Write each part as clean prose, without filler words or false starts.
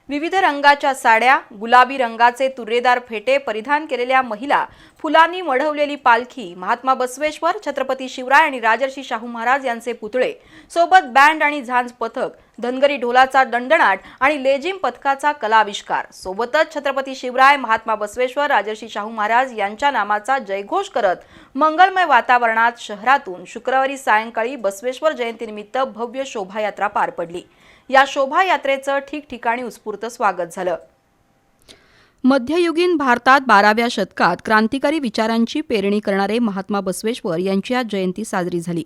विविध रंगाच्या साड्या, गुलाबी रंगाचे तुरेदार फेटे परिधान केलेल्या महिला, फुलांनी मढवलेली पालखी, महात्मा बसवेश्वर, छत्रपती शिवराय आणि राजर्षी शाहू महाराज यांचे पुतळे, सोबत बँड आणि झांज पथक, धनगरी ढोलाचा दणदणाट आणि लेझिम पथकाचा कलाविष्कार, सोबतच छत्रपती शिवराय, महात्मा बसवेश्वर, राजर्षी शाहू महाराज यांच्या नामाचा जयघोष करत मंगलमय वातावरणात शहरातून शुक्रवारी सायंकाळी बसवेश्वर जयंतीनिमित्त भव्य शोभायात्रा पार पडली। या शोभायात्रेचं ठिकठिकाणी उत्स्फूर्त स्वागत झालं। मध्ययुगीन भारतात 12व्या शतकात क्रांतिकारी विचारांची पेरणी करणारे महात्मा बसवेश्वर यांची आज जयंती साजरी झाली।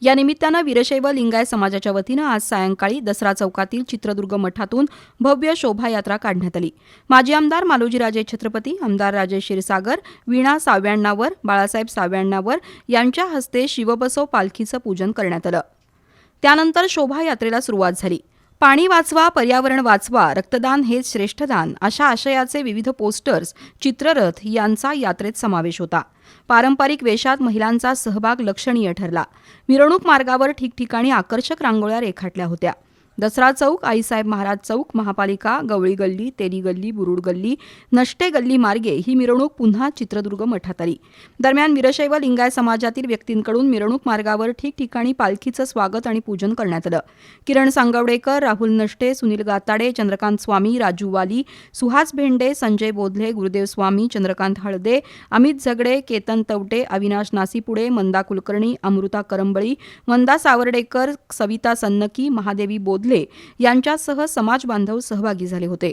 या निमित्तानं वीरशैव लिंगायत समाजाच्या वतीनं आज सायंकाळी दसरा चौकातील चित्रदुर्ग मठातून भव्य शोभायात्रा काढण्यात आली। माजी आमदार मालोजीराजे छत्रपती, आमदार राजेश क्षीरसागर, वीणा साव्याण्णावर, बाळासाहेब साव्याण्णावर यांच्या हस्ते शिवबसव पालखीचं पूजन करण्यात आलं। त्यानंतर शोभायात्रेला सुरुवात झाली। पाणी वाचवा, पर्यावरण वाचवा, रक्तदान हेच श्रेष्ठ दान अशा आशयाचे विविध पोस्टर्स, चित्ररथ यांचा यात्रेत समावेश होता। पारंपरिक वेशात महिलांचा सहभाग लक्षणीय ठरला। मिरवणूक मार्गावर ठिकठिकाणी आकर्षक रांगोळ्या रेखाटल्या होत्या। दसरा चौक, आईसाहेब महाराज चौक, महापालिका, गवळी गल्ली, तेली गल्ली, बुरुड गल्ली, नष्टे गल्ली मार्गे ही मिरवणूक पुन्हा चित्रदुर्ग मठात आली। दरम्यान वीरशैव लिंगायत समाजातील व्यक्तींकडून मिरवणूक मार्गावर ठिकठिकाणी पालखीचं स्वागत आणि पूजन करण्यात आलं। किरण सांगवडेकर, राहुल नष्टे, सुनील गाताडे, चंद्रकांत स्वामी, राजू वाली, सुहास भेंडे, संजय बोधले, गुरुदेव स्वामी, चंद्रकांत हळदे, अमित झगडे, केतन तवटे, अविनाश नासीपुडे, मंदा कुलकर्णी, अमृता करंबळी, मंदा सावर्डेकर, सविता सन्नकी, महादेवी बोधले यांच्यासह समाज बांधव सहभागी झाले होते।